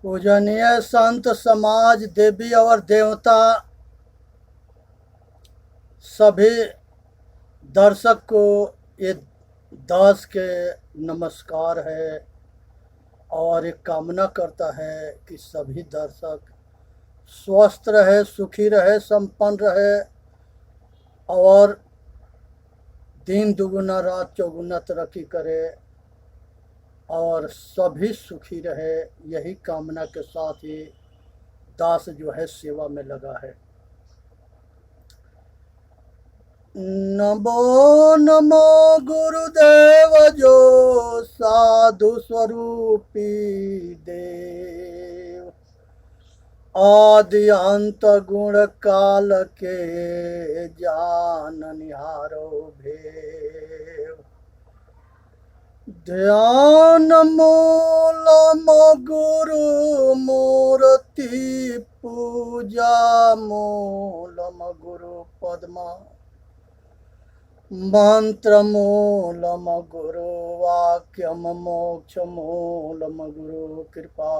पूजनीय संत समाज, देवी और देवता, सभी दर्शक को ये दास के नमस्कार है और एक कामना करता है कि सभी दर्शक स्वस्थ रहे, सुखी रहे, संपन्न रहे और दिन दुगुना रात चौगुना तरक्की करे और सभी सुखी रहे। यही कामना के साथ ही दास जो है सेवा में लगा है। नमो नमो गुरुदेव जो साधु स्वरूपी देव, आदि अंत गुण काल के जाननिहारो भेव। ध्यान मूलम गुरु मूर्ति, पूजा मूलम गुरु पद्मा, मंत्र मूलम गुरु वाक्यम, मोक्ष मूलम गुरु कृपा।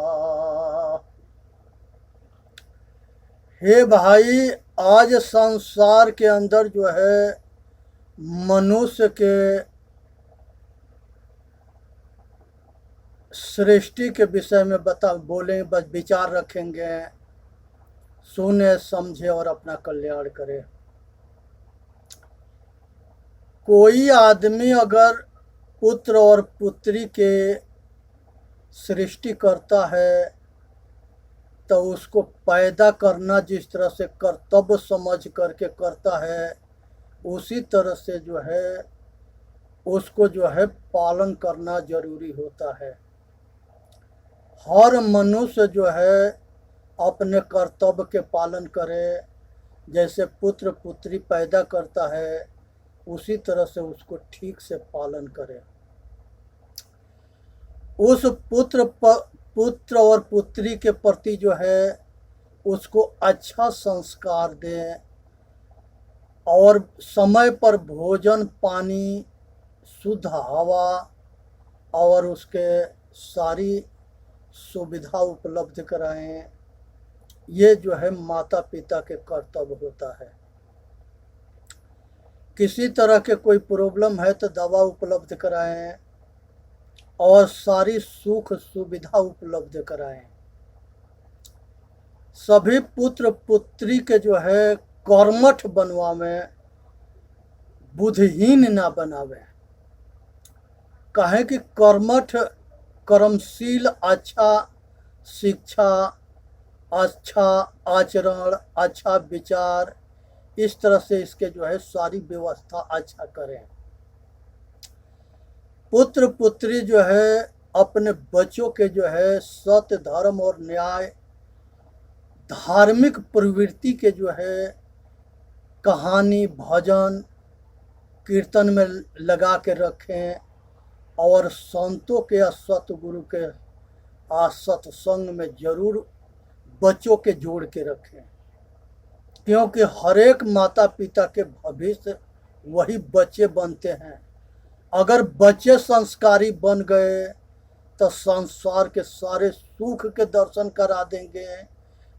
हे भाई, आज संसार के अंदर जो है मनुष्य के सृष्टि के विषय में बोलें, बस विचार रखेंगे, सुने समझे और अपना कल्याण करें। कोई आदमी अगर पुत्र और पुत्री के सृष्टि करता है तो उसको पैदा करना जिस तरह से कर्तव्य समझ करके करता है, उसी तरह से जो है उसको जो है पालन करना जरूरी होता है। हर मनुष्य जो है अपने कर्तव्य के पालन करे। जैसे पुत्र पुत्री पैदा करता है उसी तरह से उसको ठीक से पालन करे। उस पुत्र और पुत्री के प्रति जो है उसको अच्छा संस्कार दें और समय पर भोजन पानी, शुद्ध हवा और उसके सारी सुविधा उपलब्ध कराएं। ये जो है माता पिता के कर्तव्य होता है। किसी तरह के कोई प्रॉब्लम है तो दवा उपलब्ध कराएं और सारी सुख सुविधा उपलब्ध कराएं। सभी पुत्र पुत्री के जो है कर्मठ बनवावें, बुद्धिहीन ना बनावे। कहें कि कर्मठ, कर्मशील, अच्छा शिक्षा, अच्छा आचरण, अच्छा विचार, इस तरह से इसके जो है सारी व्यवस्था अच्छा करें। पुत्र पुत्री जो है अपने बच्चों के जो है सत्य, धर्म और न्याय, धार्मिक प्रवृत्ति के जो है कहानी, भजन, कीर्तन में लगा के रखें और संतों के या सतगुरु के सत्संग में जरूर बच्चों के जोड़ के रखें, क्योंकि हर एक माता पिता के भविष्य वही बच्चे बनते हैं। अगर बच्चे संस्कारी बन गए तो संसार के सारे सुख के दर्शन करा देंगे।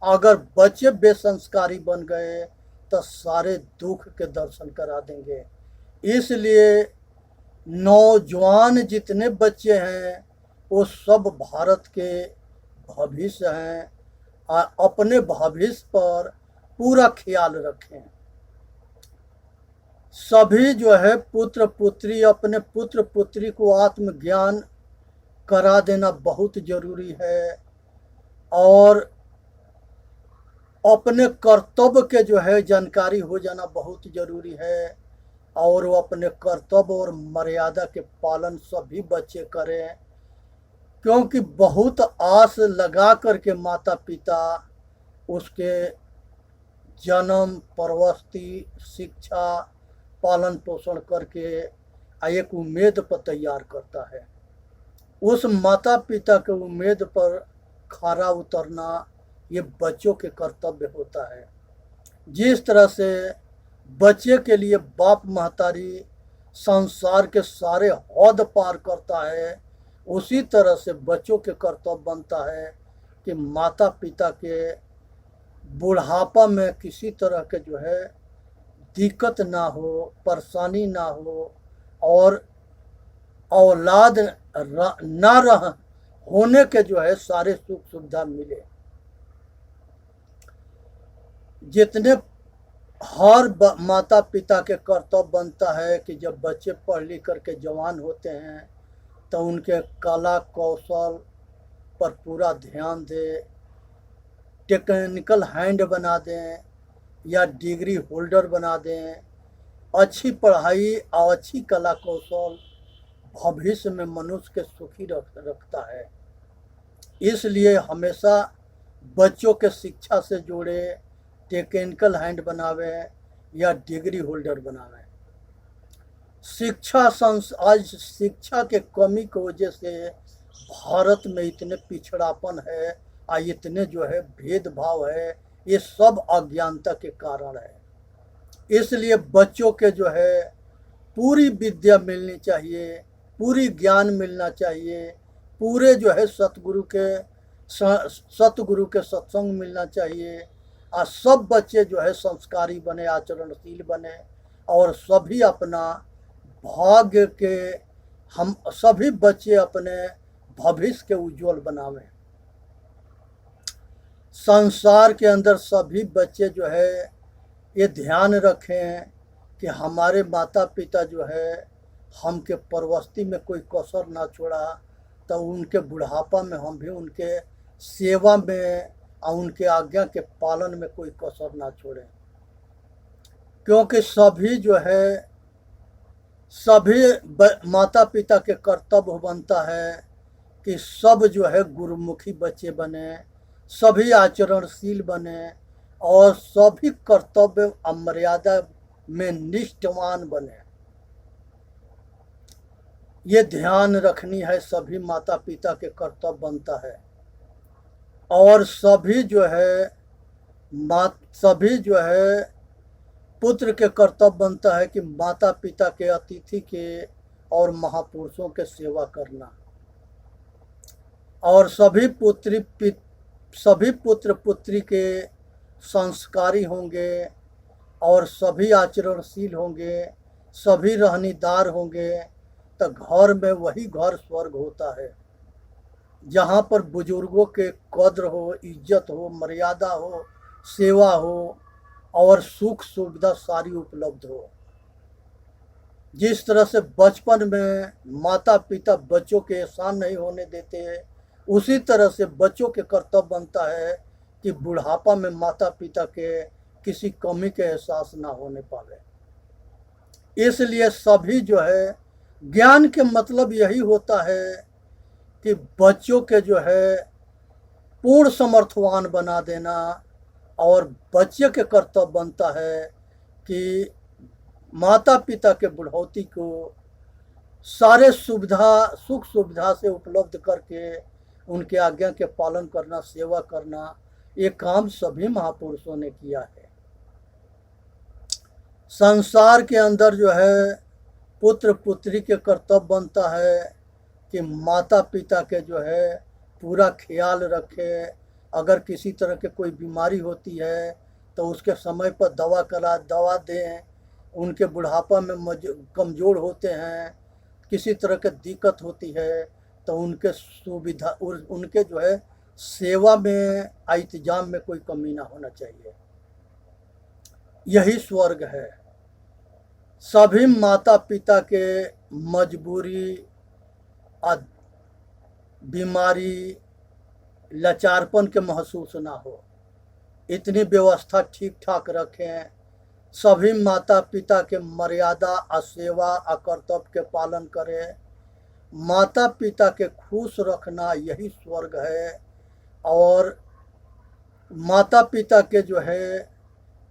अगर बच्चे बेसंस्कारी बन गए तो सारे दुख के दर्शन करा देंगे। इसलिए नौजवान जितने बच्चे हैं वो सब भारत के भविष्य हैं। अपने भविष्य पर पूरा ख्याल रखें। सभी जो है पुत्र पुत्री अपने पुत्र पुत्री को आत्मज्ञान करा देना बहुत जरूरी है और अपने कर्तव्य के जो है जानकारी हो जाना बहुत जरूरी है और वो अपने कर्तव्य और मर्यादा के पालन सभी बच्चे करें, क्योंकि बहुत आस लगा करके माता पिता उसके जन्म, परवस्ती, शिक्षा, पालन पोषण करके एक उम्मीद पर तैयार करता है। उस माता पिता के उम्मीद पर खरा उतरना ये बच्चों के कर्तव्य होता है। जिस तरह से बच्चे के लिए बाप महतारी संसार के सारे हद पार करता है, उसी तरह से बच्चों के कर्तव्य बनता है कि माता पिता के बुढ़ापा में किसी तरह के जो है दिक्कत ना हो, परेशानी ना हो, और औलाद ना रह होने के जो है सारे सुख सुविधा मिले। जितने हर माता पिता के कर्तव्य बनता है कि जब बच्चे पढ़ लिख करके जवान होते हैं तो उनके कला कौशल पर पूरा ध्यान दें, टेक्निकल हैंड बना दें या डिग्री होल्डर बना दें। अच्छी पढ़ाई और अच्छी कला कौशल भविष्य में मनुष्य के सुखी रखता है। इसलिए हमेशा बच्चों के शिक्षा से जोड़े, टेक्निकल हैंड बनावे या डिग्री होल्डर बनावे। आज शिक्षा के कमी की वजह से भारत में इतने पिछड़ापन है और इतने जो है भेदभाव है, ये सब अज्ञानता के कारण है। इसलिए बच्चों के जो है पूरी विद्या मिलनी चाहिए, पूरी ज्ञान मिलना चाहिए, पूरे जो है सतगुरु के सत्संग मिलना चाहिए, और सब बच्चे जो है संस्कारी बने, आचरणशील बने, और सभी अपना भाग्य के हम सभी बच्चे अपने भविष्य के उज्जवल बनावें। संसार के अंदर सभी बच्चे जो है ये ध्यान रखें कि हमारे माता पिता जो है हमके परवस्ती में कोई कसर ना छोड़ा, तो उनके बुढ़ापा में हम भी उनके सेवा में और उनके आज्ञा के पालन में कोई कसर ना छोड़ें। क्योंकि सभी जो है माता पिता के कर्तव्य बनता है कि सब जो है गुरुमुखी बच्चे बने, सभी आचरणशील बने, और सभी कर्तव्य मर्यादा में निष्ठावान बने। ये ध्यान रखनी है, सभी माता पिता के कर्तव्य बनता है। और सभी जो है पुत्र के कर्तव्य बनता है कि माता पिता के, अतिथि के और महापुरुषों के सेवा करना। और सभी पुत्र पुत्री के संस्कारी होंगे, और सभी आचरणशील होंगे, सभी रहनीदार होंगे, तो घर में वही घर स्वर्ग होता है, जहाँ पर बुजुर्गों के कद्र हो, इज्जत हो, मर्यादा हो, सेवा हो, और सुख सुविधा सारी उपलब्ध हो। जिस तरह से बचपन में माता पिता बच्चों के एहसान नहीं होने देते, उसी तरह से बच्चों के कर्तव्य बनता है कि बुढ़ापा में माता पिता के किसी कमी के एहसास ना होने पावे। इसलिए सभी जो है ज्ञान के मतलब यही होता है कि बच्चों के जो है पूर्ण समर्थवान बना देना, और बच्चे के कर्तव्य बनता है कि माता पिता के बुढ़ौती को सारे सुख सुविधा से उपलब्ध करके उनके आज्ञा के पालन करना, सेवा करना, ये काम सभी महापुरुषों ने किया है। संसार के अंदर जो है पुत्र पुत्री के कर्तव्य बनता है कि माता पिता के जो है पूरा ख्याल रखे। अगर किसी तरह के कोई बीमारी होती है तो उसके समय पर दवा दें। उनके बुढ़ापा में कमज़ोर होते हैं, किसी तरह की दिक्कत होती है तो उनके सुविधा, उनके जो है सेवा में, इंतजाम में कोई कमी ना होना चाहिए। यही स्वर्ग है। सभी माता पिता के मजबूरी, बीमारी, लाचारपन के महसूस ना हो, इतनी व्यवस्था ठीक ठाक रखें। सभी माता पिता के मर्यादा, सेवा, कर्तव्य के पालन करें। माता पिता के खुश रखना यही स्वर्ग है। और माता पिता के जो है,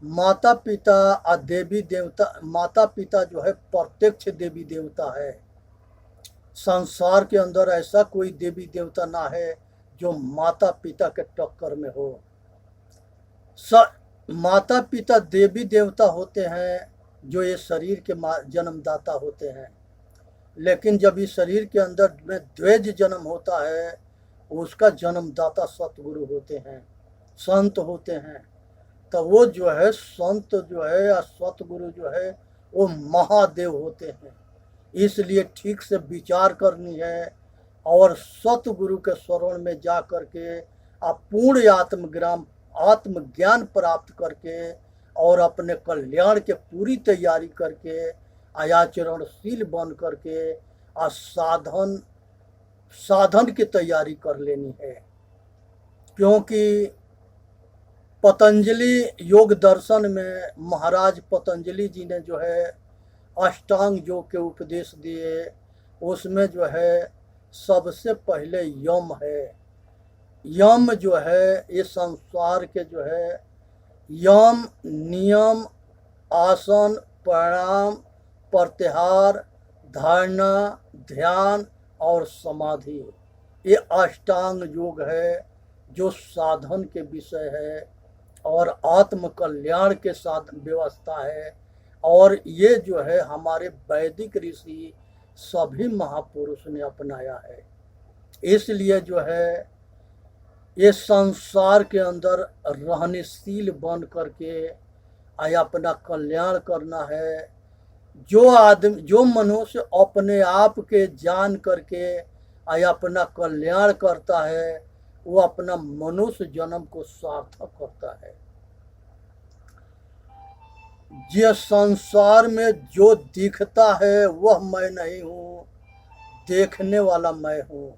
माता पिता और देवी देवता, माता पिता जो है प्रत्यक्ष देवी देवता है। संसार के अंदर ऐसा कोई देवी देवता ना है जो माता पिता के टक्कर में हो। माता पिता देवी देवता होते हैं जो ये शरीर के जन्मदाता होते हैं, लेकिन जब इस शरीर के अंदर में द्वैज जन्म होता है, उसका जन्मदाता सतगुरु होते हैं, संत होते हैं। तो वो जो है संत जो है या सतगुरु जो है वो महादेव होते हैं। इसलिए ठीक से विचार करनी है और सतगुरु के शरण में जा करके आप पूर्ण आत्मज्ञान प्राप्त करके और अपने कल्याण के पूरी तैयारी करके आचरणशील बन करके साधन की तैयारी कर लेनी है। क्योंकि पतंजलि योग दर्शन में महाराज पतंजलि जी ने जो है अष्टांग योग के उपदेश दिए, उसमें जो है सबसे पहले यम है। यम जो है ये संसार के जो है यम, नियम, आसन, प्राणायाम, प्रत्याहार, धारणा, ध्यान और समाधि, ये अष्टांग योग है जो साधन के विषय है और आत्म कल्याण के साथ व्यवस्था है। और ये जो है हमारे वैदिक ऋषि सभी महापुरुष ने अपनाया है। इसलिए जो है ये संसार के अंदर रहनशील बन करके अपना कल्याण करना है। जो मनुष्य अपने आप के जान करके अपना कल्याण करता है वो अपना मनुष्य जन्म को सार्थक करता है। ये संसार में जो दिखता है वह मैं नहीं हूँ, देखने वाला मैं हूँ।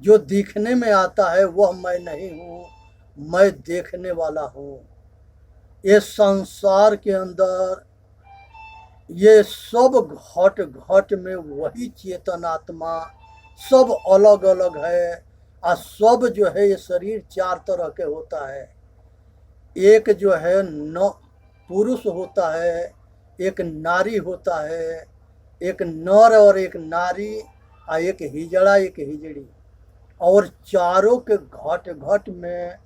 जो दिखने में आता है वह मैं नहीं हूँ, मैं देखने वाला हूँ। ये संसार के अंदर ये सब घट घट में वही चेतन आत्मा सब अलग अलग है। और सब जो है ये शरीर चार तरह के होता है। एक जो है पुरुष होता है, एक नारी होता है, एक नर और एक नारी, और एक हिजड़ा एक हिजड़ी। और चारों के घट घट में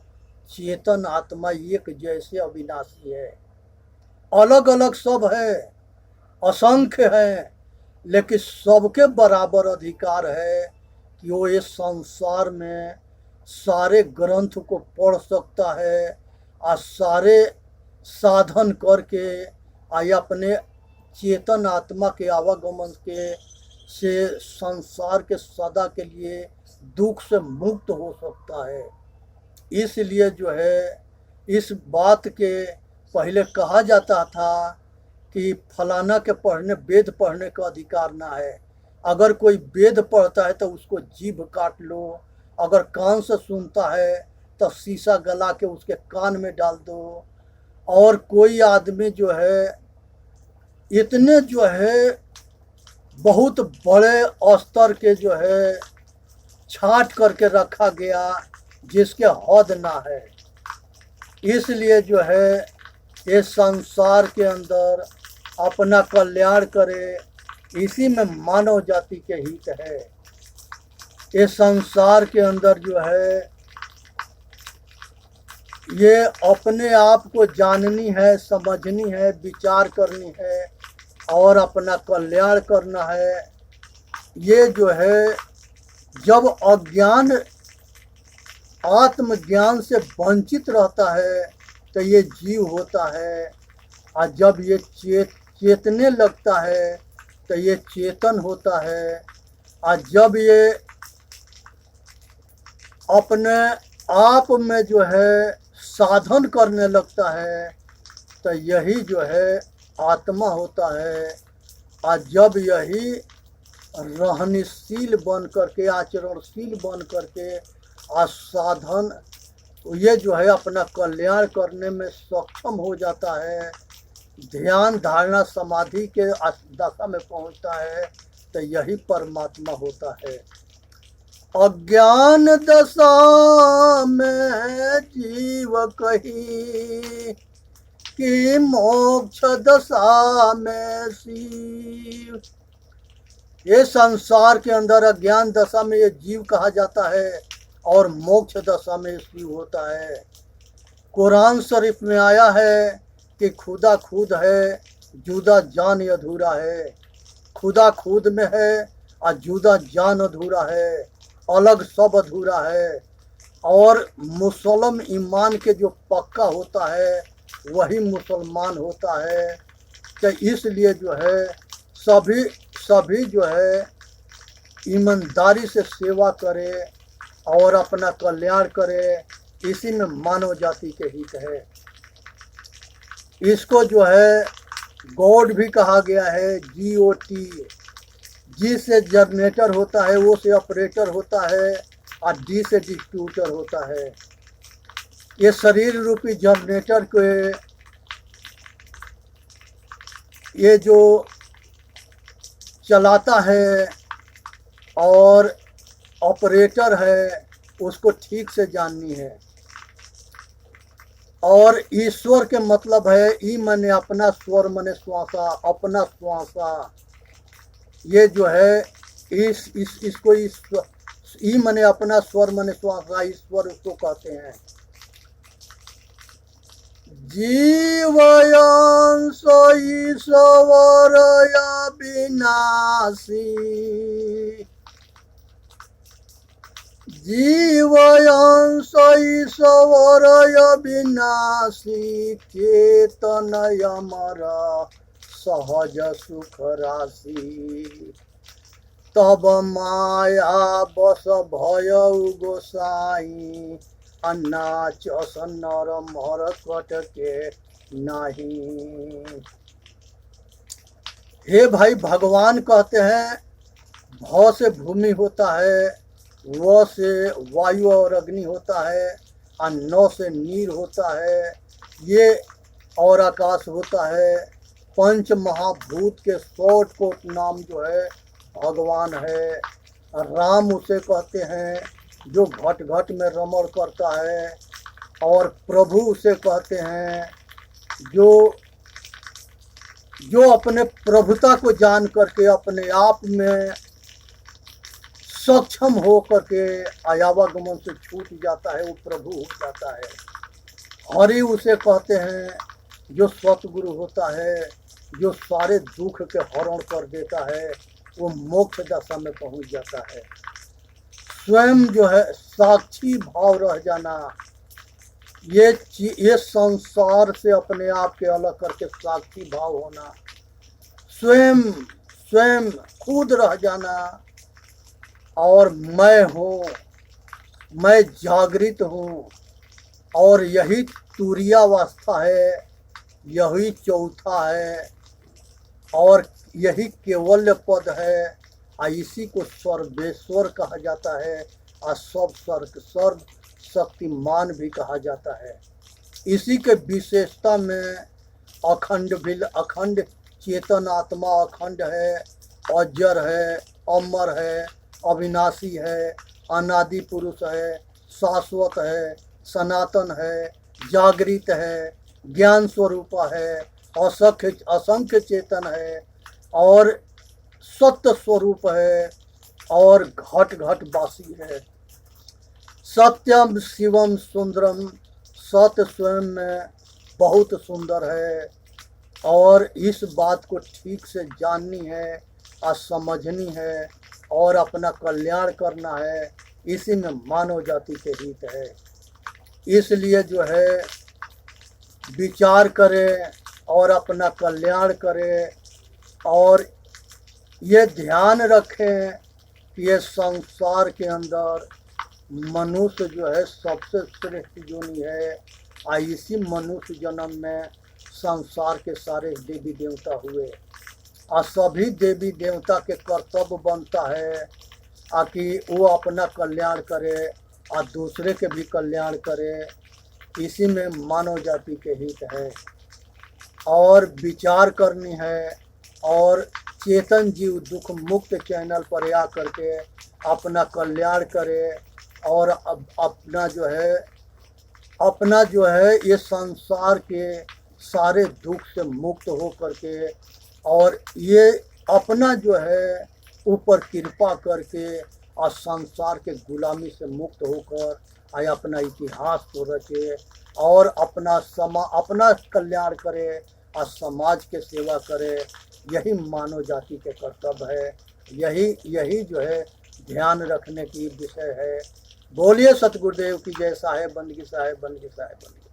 चेतन आत्मा एक जैसे अविनाशी है। अलग अलग सब है, असंख्य है, लेकिन सबके बराबर अधिकार है कि वो इस संसार में सारे ग्रंथ को पढ़ सकता है और सारे साधन करके अपने चेतन आत्मा के आवागमन के से संसार के सदा के लिए दुख से मुक्त हो सकता है। इसलिए जो है इस बात के पहले कहा जाता था कि फलाना के वेद पढ़ने का अधिकार ना है। अगर कोई वेद पढ़ता है तो उसको जीभ काट लो, अगर कान से सुनता है तो शीशा गला के उसके कान में डाल दो। और कोई आदमी जो है इतने जो है बहुत बड़े स्तर के जो है छाट करके रखा गया जिसके हद ना है। इसलिए जो है ये संसार के अंदर अपना कल्याण करे, इसी में मानव जाति के हित है। ये संसार के अंदर जो है ये अपने आप को जाननी है, समझनी है, विचार करनी है और अपना कल्याण करना है। ये जो है जब अज्ञान आत्मज्ञान से वंचित रहता है तो ये जीव होता है, और जब ये चेतने लगता है तो ये चेतन होता है। और जब ये अपने आप में जो है साधन करने लगता है तो यही जो है आत्मा होता है। और जब यही रहनशील बन करके आचरणशील बन के साधन ये जो है अपना कल्याण करने में सक्षम हो जाता है, ध्यान धारणा समाधि के दशा में पहुंचता है, तो यही परमात्मा होता है। अज्ञान दशा में जीव कही कि मोक्ष दशा में शिव। ये संसार के अंदर अज्ञान दशा में ये जीव कहा जाता है और मोक्ष दशा में शिव होता है। कुरान शरीफ में आया है कि खुदा खुद है, जुदा जान अधूरा है। खुदा खुद में है और जुदा जान अधूरा है। अलग सब अधूरा है। और मुसलम ईमान के जो पक्का होता है वही मुसलमान होता है। तो इसलिए जो है सभी सभी जो है ईमानदारी से सेवा करे और अपना कल्याण करे, इसी में मानव जाति के हित है। इसको जो है गॉड भी कहा गया है, GOT। जी से जनरेटर होता है, O से ऑपरेटर होता है और D से डिस्ट्रीब्यूटर होता है। ये शरीर रूपी जनरेटर को ये जो चलाता है और ऑपरेटर है उसको ठीक से जाननी है। और ईश्वर के मतलब है ई मने अपना, स्वर मने श्वासा, अपना श्वासा। ये जो है इसको ई मने अपना, स्वर मने श्वासा, ईश्वर उसको कहते हैं। जीवयांश ईश्वर अविनाशी, जीवयांश ईश्वर अविनाशी, चेतन अमर सहज सुख राशि। तब माया बस भयउ गोसाई, अन्नाच नर मर कट के नहीं। हे भाई, भगवान कहते हैं भ से भूमि होता है, व से वायु और अग्नि होता है, और न से नीर होता है, ये और आकाश होता है। पंच महाभूत के शॉर्ट कोट नाम जो है भगवान है। राम उसे कहते हैं जो घट घट में रमण करता है, और प्रभु उसे कहते हैं जो अपने प्रभुता को जान करके अपने आप में सक्षम हो करके आयावागमन से छूट जाता है, वो प्रभु हो जाता है। हरि उसे कहते हैं जो सतगुरु होता है, जो सारे दुख के हरण कर देता है, वो मोक्ष दशा में पहुंच जाता है। स्वयं जो है साक्षी भाव रह जाना, ये संसार से अपने आप के अलग करके साक्षी भाव होना, स्वयं खुद रह जाना, और मैं हूँ, मैं जागृत हूँ। और यही तुरीयावस्था है, यही चौथा है, और यही केवल्य पद है। इसी को सर्वेश्वर कहा जाता है, और सर्व शक्तिमान भी कहा जाता है। इसी के विशेषता में अखंड चेतन आत्मा अखंड है, अजर है, अमर है, अविनाशी है, अनादि पुरुष है, शाश्वत है, सनातन है, जागृत है, ज्ञान स्वरूप है, असंख्य चेतन है, और सत्य स्वरूप है, और घट घट वासी है। सत्यम शिवम सुंदरम, सत्य स्वयं में बहुत सुंदर है, और इस बात को ठीक से जाननी है और समझनी है और अपना कल्याण करना है। इसी में मानव जाति के हित है। इसलिए जो है विचार करें और अपना कल्याण करें, और ये ध्यान रखें कि ये संसार के अंदर मनुष्य जो है सबसे श्रेष्ठ योनि है, और इसी मनुष्य जन्म में संसार के सारे देवी देवता हुए, और सभी देवी देवता के कर्तव्य बनता है कि वो अपना कल्याण करे और दूसरे के भी कल्याण करे। इसी में मानव जाति के हित है, और विचार करनी है। और चेतन जीव दुख मुक्त चैनल पर आ करके अपना कल्याण करे, और अपना जो है ये संसार के सारे दुख से मुक्त हो करके, और ये अपना जो है ऊपर कृपा करके और संसार के गुलामी से मुक्त होकर अपना इतिहास को रचे, और अपना कल्याण करे और समाज के सेवा करे। यही मानव जाति के कर्तव्य है, यही जो है ध्यान रखने की विषय है। बोलिए सतगुरुदेव की जय। साहेब बंदगी, साहेब बंदगी, साहेब बंदगी।